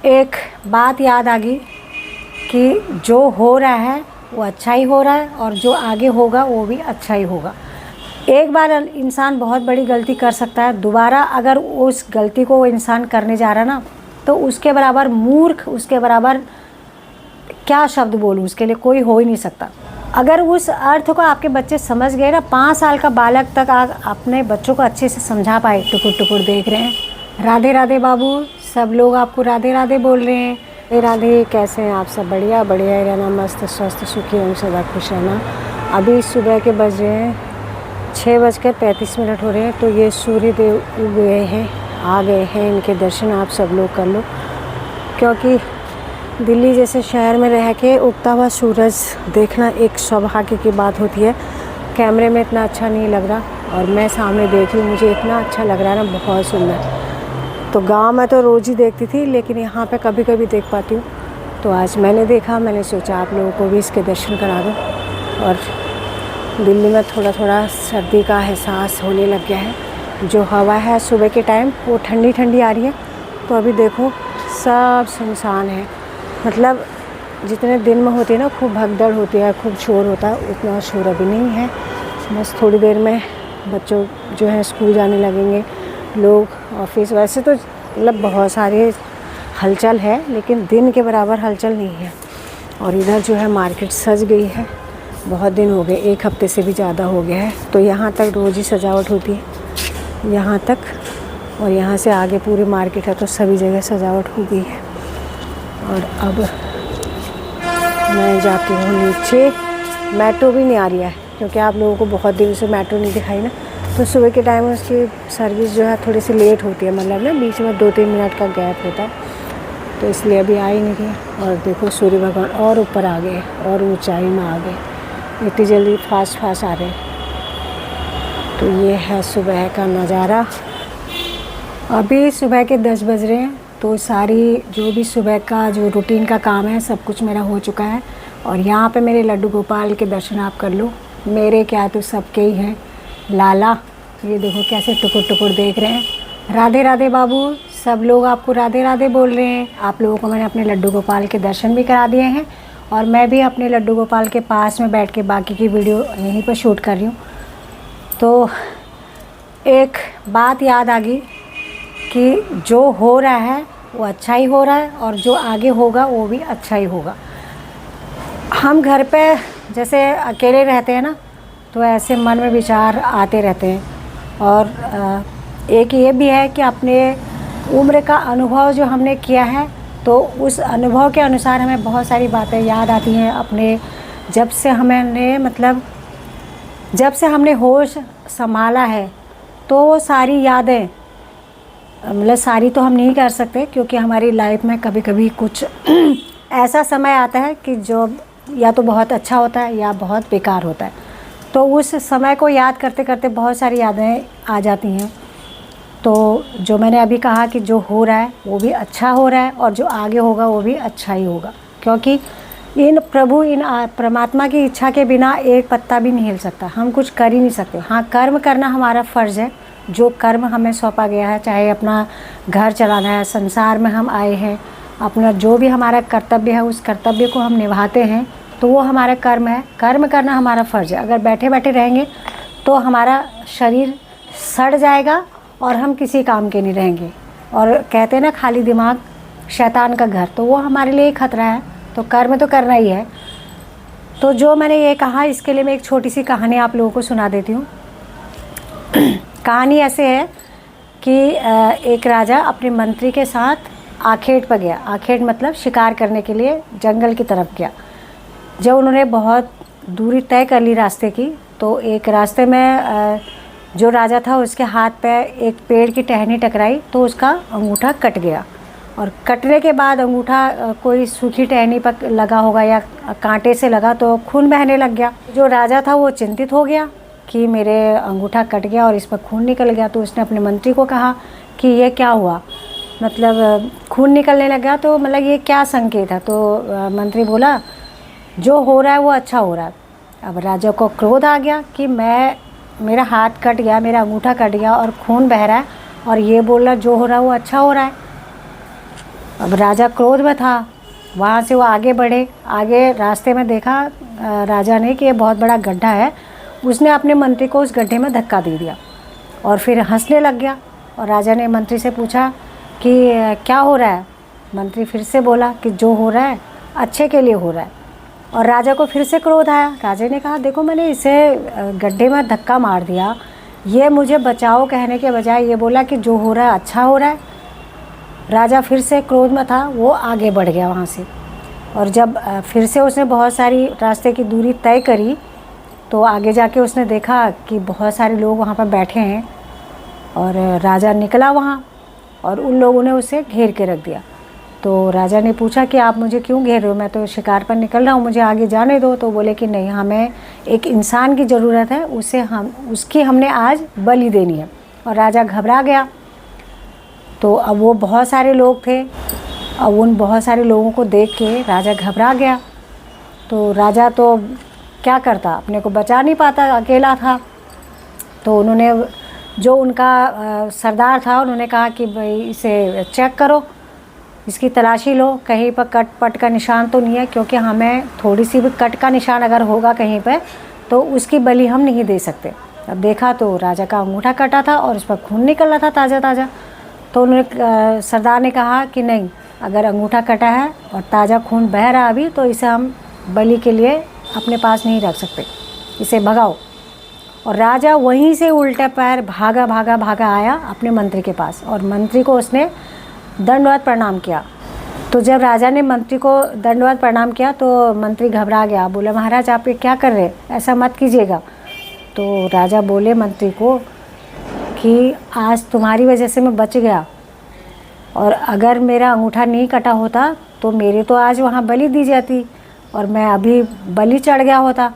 एक बात याद आ गई कि जो हो रहा है वो अच्छा ही हो रहा है और जो आगे होगा वो भी अच्छा ही होगा। एक बार इंसान बहुत बड़ी गलती कर सकता है, दोबारा अगर उस गलती को वो इंसान करने जा रहा है ना, तो उसके बराबर मूर्ख, उसके बराबर क्या शब्द बोलूँ, उसके लिए कोई हो ही नहीं सकता। अगर उस अर्थ को आपके बच्चे समझ गए ना, 5 साल का बालक तक आप अपने बच्चों को अच्छे से समझा पाए। टुकुर टुकुर देख रहे हैं। राधे राधे बाबू, सब लोग आपको राधे राधे बोल रहे हैं। राधे राधे, कैसे हैं आप सब? बढ़िया बढ़िया ही रहना, मस्त स्वस्थ सुखी एवं सदा खुश रहना। अभी सुबह के बज रहे हैं 6:35 हो रहे हैं। तो ये सूर्य देव उग गए हैं, आ गए हैं, इनके दर्शन आप सब लोग कर लो, क्योंकि दिल्ली जैसे शहर में रह के उगता हुआ सूरज देखना एक सौभाग्य की बात होती है। कैमरे में इतना अच्छा नहीं लग रहा और मैं सामने देख रही हूँ, मुझे इतना अच्छा लग रहा है ना, बहुत सुंदर। तो गांव में तो रोज़ ही देखती थी, लेकिन यहाँ पे कभी कभी देख पाती हूँ। तो आज मैंने देखा, मैंने सोचा आप लोगों को भी इसके दर्शन करा दूँ। और दिल्ली में थोड़ा थोड़ा सर्दी का एहसास होने लग गया है। जो हवा है सुबह के टाइम वो ठंडी ठंडी आ रही है। तो अभी देखो सब सुनसान है, मतलब जितने दिन में होती है ना, खूब भगदड़ होती है, खूब शोर होता है, उतना शोर अभी नहीं है। बस थोड़ी देर में बच्चों जो है स्कूल जाने लगेंगे, लोग ऑफिस। वैसे तो मतलब बहुत सारे हलचल है, लेकिन दिन के बराबर हलचल नहीं है। और इधर जो है मार्केट सज गई है, बहुत दिन हो गए, 1 हफ्ते से भी ज़्यादा हो गया है। तो यहाँ तक रोज़ ही सजावट होती है, यहाँ तक, और यहाँ से आगे पूरी मार्केट है, तो सभी जगह सजावट हो गई है। और अब मैं जाती हूँ नीचे। मेट्रो भी नहीं आ रही है, क्योंकि आप लोगों को बहुत दिनों से मेट्रो नहीं दिखाई ना। तो सुबह के टाइम उसकी सर्विस जो है थोड़ी सी लेट होती है, मतलब ना बीच में 2-3 मिनट का गैप होता है, तो इसलिए अभी आ ही नहीं रही। और देखो सूर्य भगवान और ऊपर आ गए और ऊंचाई में आ गए, इतनी जल्दी फास्ट आ रहे। तो ये है सुबह का नज़ारा। अभी सुबह के 10 बज रहे हैं। तो सारी जो भी सुबह का जो रूटीन का काम है सब कुछ मेरा हो चुका है। और यहाँ पे मेरे लड्डू गोपाल के दर्शन आप कर लो। मेरे क्या तो सबके ही हैं लाला। ये देखो कैसे टुकुर टुकुर देख रहे हैं। राधे राधे बाबू, सब लोग आपको राधे राधे बोल रहे हैं। आप लोगों को मैंने अपने लड्डू गोपाल के दर्शन भी करा दिए हैं, और मैं भी अपने लड्डू गोपाल के पास में बैठ के बाकी की वीडियो यहीं पर शूट कर रही हूँ। तो एक बात याद आ गई कि जो हो रहा है वो अच्छा ही हो रहा है और जो आगे होगा वो भी अच्छा ही होगा। हम घर पे जैसे अकेले रहते हैं ना, तो ऐसे मन में विचार आते रहते हैं। और एक ये भी है कि अपने उम्र का अनुभव जो हमने किया है, तो उस अनुभव के अनुसार हमें बहुत सारी बातें याद आती हैं अपने, जब से हमने होश संभाला है। तो वो सारी यादें, मतलब सारी तो हम नहीं कर सकते, क्योंकि हमारी लाइफ में कभी कभी कुछ ऐसा समय आता है कि जो या तो बहुत अच्छा होता है या बहुत बेकार होता है। तो उस समय को याद करते करते बहुत सारी यादें आ जाती हैं। तो जो मैंने अभी कहा कि जो हो रहा है वो भी अच्छा हो रहा है और जो आगे होगा वो भी अच्छा ही होगा, क्योंकि इन परमात्मा की इच्छा के बिना एक पत्ता भी नहीं हिल सकता। हम कुछ कर ही नहीं सकते। हाँ, कर्म करना हमारा फ़र्ज़ है, जो कर्म हमें सौंपा गया है, चाहे अपना घर चलाना है, संसार में हम आए हैं, अपना जो भी हमारा कर्तव्य है उस कर्तव्य को हम निभाते हैं, तो वो हमारा कर्म है। कर्म करना हमारा फ़र्ज़ है। अगर बैठे बैठे रहेंगे तो हमारा शरीर सड़ जाएगा और हम किसी काम के नहीं रहेंगे। और कहते हैं ना, खाली दिमाग शैतान का घर, तो वो हमारे लिए खतरा है। तो कर्म तो करना ही है। तो जो मैंने ये कहा, इसके लिए मैं एक छोटी सी कहानी आप लोगों को सुना देती हूँ। कहानी ऐसे है कि एक राजा अपने मंत्री के साथ आखेट पर गया। आखेट मतलब शिकार करने के लिए जंगल की तरफ गया। जब उन्होंने बहुत दूरी तय कर ली रास्ते की, तो एक रास्ते में जो राजा था उसके हाथ पे एक पेड़ की टहनी टकराई, तो उसका अंगूठा कट गया। और कटने के बाद अंगूठा कोई सूखी टहनी पर लगा होगा या कांटे से लगा, तो खून बहने लग गया। जो राजा था वो चिंतित हो गया कि मेरे अंगूठा कट गया और इस पर खून निकल गया। तो उसने अपने मंत्री को कहा कि ये क्या हुआ, मतलब खून निकलने लगा, तो मतलब ये क्या संकेत है। तो मंत्री बोला, जो हो रहा है वो अच्छा हो रहा है। अब राजा को क्रोध आ गया कि मेरा हाथ कट गया, मेरा अंगूठा कट गया और खून बह रहा है, और ये बोल रहा जो हो रहा है वो अच्छा हो रहा है। अब राजा क्रोध में था, वहाँ से वो आगे बढ़े। आगे रास्ते में देखा राजा ने कि ये बहुत बड़ा गड्ढा है। उसने अपने मंत्री को उस गड्ढे में धक्का दे दिया और फिर हंसने लग गया। और राजा ने मंत्री से पूछा कि क्या हो रहा है। मंत्री फिर से बोला कि जो हो रहा है अच्छे के लिए हो रहा है। और राजा को फिर से क्रोध आया। राजा ने कहा देखो मैंने इसे गड्ढे में धक्का मार दिया, ये मुझे बचाओ कहने के बजाय ये बोला कि जो हो रहा है अच्छा हो रहा है। राजा फिर से क्रोध में था, वो आगे बढ़ गया वहाँ से। और जब फिर से उसने बहुत सारी रास्ते की दूरी तय करी तो आगे जाके उसने देखा कि बहुत सारे लोग वहाँ पर बैठे हैं। और राजा निकला वहाँ और उन लोगों ने उसे घेर के रख दिया। तो राजा ने पूछा कि आप मुझे क्यों घेर रहे हो, मैं तो शिकार पर निकल रहा हूँ, मुझे आगे जाने दो। तो बोले कि नहीं, हमें एक इंसान की ज़रूरत है, उसकी हमने आज बलि देनी है। और राजा घबरा गया। तो अब वो बहुत सारे लोग थे, अब उन बहुत सारे लोगों को देख के राजा घबरा गया। तो राजा तो क्या करता, अपने को बचा नहीं पाता, अकेला था। तो उन्होंने जो उनका सरदार था उन्होंने कहा कि भाई इसे चेक करो, इसकी तलाशी लो, कहीं पर कट पट का निशान तो नहीं है, क्योंकि हमें थोड़ी सी भी कट का निशान अगर होगा कहीं पर तो उसकी बलि हम नहीं दे सकते। अब देखा तो राजा का अंगूठा कटा था और उस पर खून निकल रहा था ताज़ा ताज़ा। तो उन्होंने सरदार ने कहा कि नहीं, अगर अंगूठा कटा है और ताज़ा खून बह रहा अभी तो इसे हम बलि के लिए अपने पास नहीं रख सकते, इसे भगाओ। और राजा वहीं से उल्टे पैर भागा भागा भागा आया अपने मंत्री के पास और मंत्री को उसने दंडवत प्रणाम किया। तो जब राजा ने मंत्री को दंडवत प्रणाम किया तो मंत्री घबरा गया, बोला महाराज आप ये क्या कर रहे, ऐसा मत कीजिएगा। तो राजा बोले मंत्री को कि आज तुम्हारी वजह से मैं बच गया, और अगर मेरा अंगूठा नहीं कटा होता तो मेरे तो आज वहाँ बलि दी जाती और मैं अभी बलि चढ़ गया होता।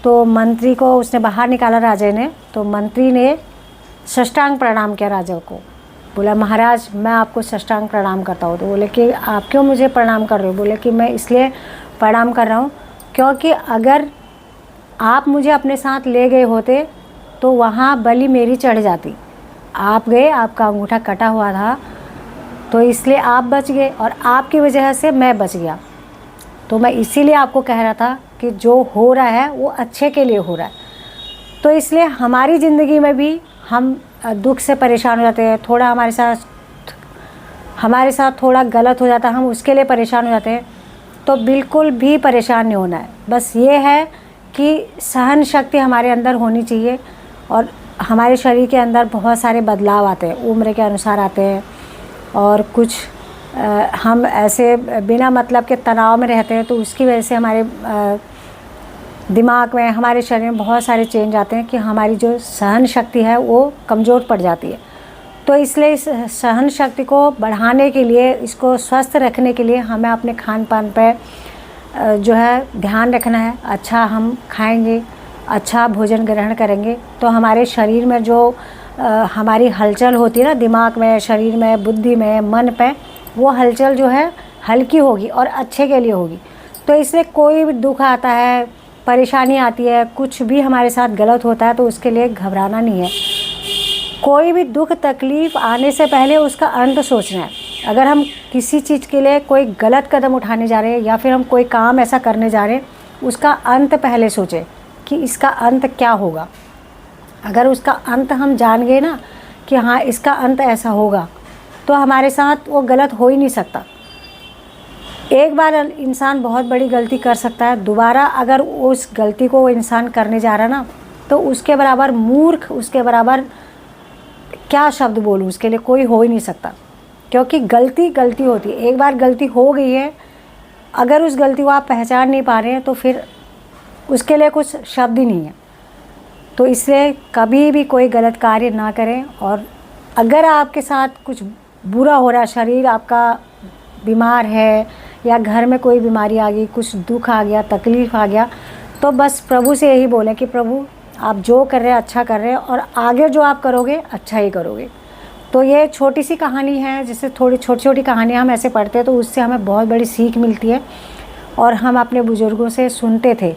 तो मंत्री को उसने बाहर निकाला राजा ने। तो मंत्री ने साष्टांग प्रणाम किया राजा को, बोला महाराज मैं आपको साष्टांग प्रणाम करता हूँ। तो बोले कि आप क्यों मुझे प्रणाम कर रहे हो। बोले कि मैं इसलिए प्रणाम कर रहा हूँ क्योंकि अगर आप मुझे अपने साथ ले गए होते तो वहाँ बलि मेरी चढ़ जाती। आप गए, आपका अंगूठा कटा हुआ था, तो इसलिए आप बच गए और आपकी वजह से मैं बच गया। तो मैं इसीलिए आपको कह रहा था कि जो हो रहा है वो अच्छे के लिए हो रहा है। तो इसलिए हमारी ज़िंदगी में भी हम दुख से परेशान हो जाते हैं, थोड़ा हमारे साथ थोड़ा गलत हो जाता है, हम उसके लिए परेशान हो जाते हैं। तो बिल्कुल भी परेशान नहीं होना है, बस ये है कि सहन शक्ति हमारे अंदर होनी चाहिए। और हमारे शरीर के अंदर बहुत सारे बदलाव आते हैं, उम्र के अनुसार आते हैं, और कुछ हम ऐसे बिना मतलब के तनाव में रहते हैं तो उसकी वजह से हमारे दिमाग में, हमारे शरीर में बहुत सारे चेंज आते हैं कि हमारी जो सहन शक्ति है वो कमज़ोर पड़ जाती है। तो इसलिए इस सहन शक्ति को बढ़ाने के लिए, इसको स्वस्थ रखने के लिए हमें अपने खान पान पर जो है ध्यान रखना है। अच्छा हम खाएंगे, अच्छा भोजन ग्रहण करेंगे तो हमारे शरीर में जो हमारी हलचल होती है ना, दिमाग में, शरीर में, बुद्धि में, मन पे, वो हलचल जो है हल्की होगी और अच्छे के लिए होगी। तो इसलिए कोई भी दुख आता है, परेशानी आती है, कुछ भी हमारे साथ गलत होता है तो उसके लिए घबराना नहीं है। कोई भी दुख तकलीफ़ आने से पहले उसका अंत सोचना है। अगर हम किसी चीज़ के लिए कोई गलत कदम उठाने जा रहे हैं या फिर हम कोई काम ऐसा करने जा रहे हैं, उसका अंत पहले सोचें कि इसका अंत क्या होगा। अगर उसका अंत हम जान गए ना कि हाँ इसका अंत ऐसा होगा, तो हमारे साथ वो गलत हो ही नहीं सकता। एक बार इंसान बहुत बड़ी गलती कर सकता है, दोबारा अगर उस गलती को वो इंसान करने जा रहा ना, तो उसके बराबर मूर्ख, उसके बराबर क्या शब्द बोलूँ, उसके लिए कोई हो ही नहीं सकता। क्योंकि गलती गलती होती है, एक बार गलती हो गई है, अगर उस गलती को आप पहचान नहीं पा रहे हैं तो फिर उसके लिए कुछ शब्द ही नहीं है। तो इसलिए कभी भी कोई गलत कार्य ना करें। और अगर आपके साथ कुछ बुरा हो रहा है, शरीर आपका बीमार है या घर में कोई बीमारी आ गई, कुछ दुख आ गया, तकलीफ़ आ गया, तो बस प्रभु से यही बोलें कि प्रभु आप जो कर रहे हैं अच्छा कर रहे हैं और आगे जो आप करोगे अच्छा ही करोगे। तो ये छोटी सी कहानी है, जिससे थोड़ी छोटी छोटी कहानियाँ हम ऐसे पढ़ते हैं तो उससे हमें बहुत बड़ी सीख मिलती है। और हम अपने बुज़ुर्गों से सुनते थे।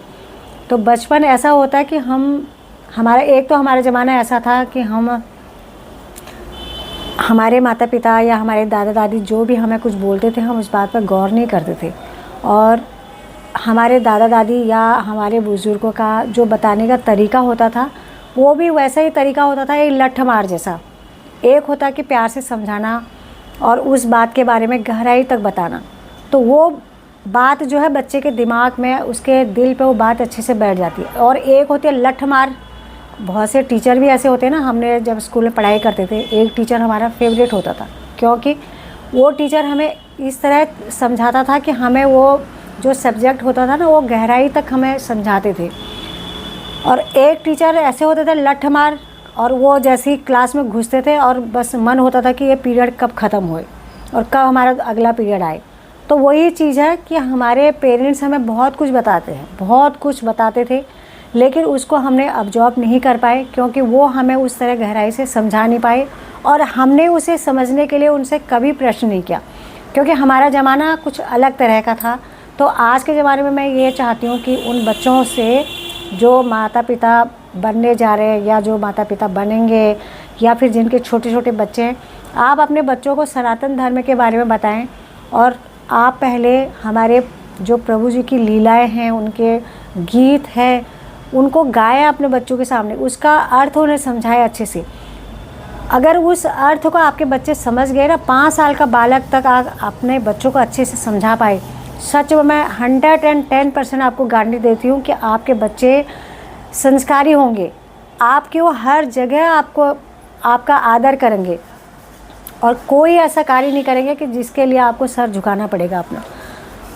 तो बचपन ऐसा होता है कि हमारा ज़माना ऐसा था कि हम हमारे माता पिता या हमारे दादा दादी जो भी हमें कुछ बोलते थे, हम उस बात पर गौर नहीं करते थे। और हमारे दादा दादी या हमारे बुज़ुर्गों का जो बताने का तरीका होता था, वो भी वैसा ही तरीका होता था, ये लठ मार जैसा। एक होता कि प्यार से समझाना और उस बात के बारे में गहराई तक बताना, तो वो बात जो है बच्चे के दिमाग में, उसके दिल पे वो बात अच्छे से बैठ जाती है। और एक होती है लठ मार। बहुत से टीचर भी ऐसे होते हैं ना, हमने जब स्कूल में पढ़ाई करते थे, एक टीचर हमारा फेवरेट होता था, क्योंकि वो टीचर हमें इस तरह समझाता था कि हमें वो जो सब्जेक्ट होता था ना, वो गहराई तक हमें समझाते थे। और एक टीचर ऐसे होते थे लठ मार, और वो जैसे ही क्लास में घुसते थे और बस मन होता था कि ये पीरियड कब ख़त्म होए और कब हमारा अगला पीरियड आए। तो वही चीज़ है कि हमारे पेरेंट्स हमें बहुत कुछ बताते हैं, बहुत कुछ बताते थे, लेकिन उसको हमने अब्जॉर्ब नहीं कर पाए, क्योंकि वो हमें उस तरह गहराई से समझा नहीं पाए और हमने उसे समझने के लिए उनसे कभी प्रश्न नहीं किया, क्योंकि हमारा ज़माना कुछ अलग तरह का था। तो आज के ज़माने में मैं ये चाहती हूँ कि उन बच्चों से जो माता पिता बनने जा रहे हैं या जो माता पिता बनेंगे, या फिर जिनके छोटे छोटे बच्चे हैं, आप अपने बच्चों को सनातन धर्म के बारे में बताएं। और आप पहले हमारे जो प्रभु जी की लीलाएं हैं, उनके गीत हैं, उनको गाएं अपने बच्चों के सामने, उसका अर्थ उन्हें समझाएं अच्छे से। अगर उस अर्थ को आपके बच्चे समझ गए ना, 5 साल का बालक तक आप अपने बच्चों को अच्छे से समझा पाए, सच में मैं 110% आपको गारंटी देती हूँ कि आपके बच्चे संस्कारी होंगे। आपके वो हर जगह आपको आपका आदर करेंगे और कोई ऐसा कार्य नहीं करेंगे कि जिसके लिए आपको सर झुकाना पड़ेगा अपना।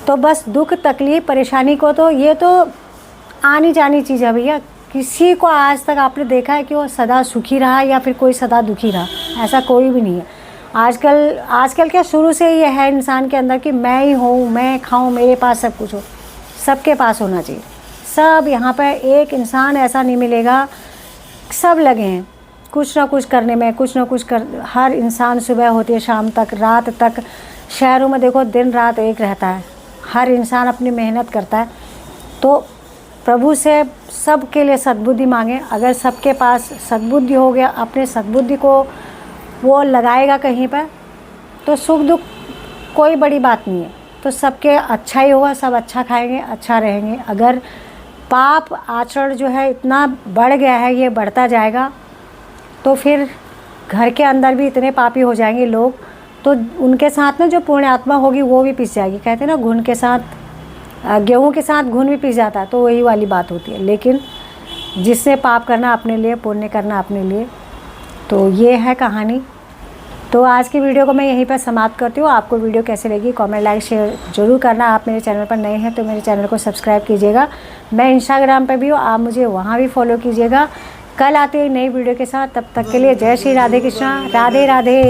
तो बस दुख तकलीफ़ परेशानी को तो ये तो आनी जानी चीज़ है भैया। किसी को आज तक आपने देखा है कि वो सदा सुखी रहा या फिर कोई सदा दुखी रहा? ऐसा कोई भी नहीं है। आजकल क्या शुरू से ये है इंसान के अंदर कि मैं ही हूँ, मैं खाऊँ, मेरे पास सब कुछ हो। सबके पास होना चाहिए सब। यहाँ पर एक इंसान ऐसा नहीं मिलेगा, सब लगे हैं कुछ ना कुछ करने में, कुछ ना कुछ कर। हर इंसान सुबह होती है शाम तक, रात तक। शहरों में देखो दिन रात एक रहता है, हर इंसान अपनी मेहनत करता है। तो प्रभु से सबके लिए सद्बुद्धि मांगे। अगर सबके पास सद्बुद्धि हो गया, अपने सद्बुद्धि को वो लगाएगा कहीं पर, तो सुख दुख कोई बड़ी बात नहीं है। तो सबके अच्छा ही होगा, सब अच्छा खाएंगे, अच्छा रहेंगे। अगर पाप आचरण जो है इतना बढ़ गया है, ये बढ़ता जाएगा, तो फिर घर के अंदर भी इतने पापी हो जाएंगे लोग, तो उनके साथ में जो पुण्य आत्मा होगी वो भी पिस जाएगी। कहते हैं ना, घुन के साथ गेहूं के साथ घुन भी पिस जाता है, तो वही वाली बात होती है। लेकिन जिससे पाप करना अपने लिए, पुण्य करना अपने लिए, तो ये है कहानी। तो आज की वीडियो को मैं यहीं पर समाप्त करती हूँ। आपको वीडियो कैसे लगी कमेंट लाइक शेयर ज़रूर करना। आप मेरे चैनल पर नए हैं तो मेरे चैनल को सब्सक्राइब कीजिएगा। मैं इंस्टाग्राम पर भी हूँ, आप मुझे वहाँ भी फॉलो कीजिएगा। कल आते हैं नई वीडियो के साथ, तब तक के लिए जय श्री राधे कृष्णा, राधे राधे।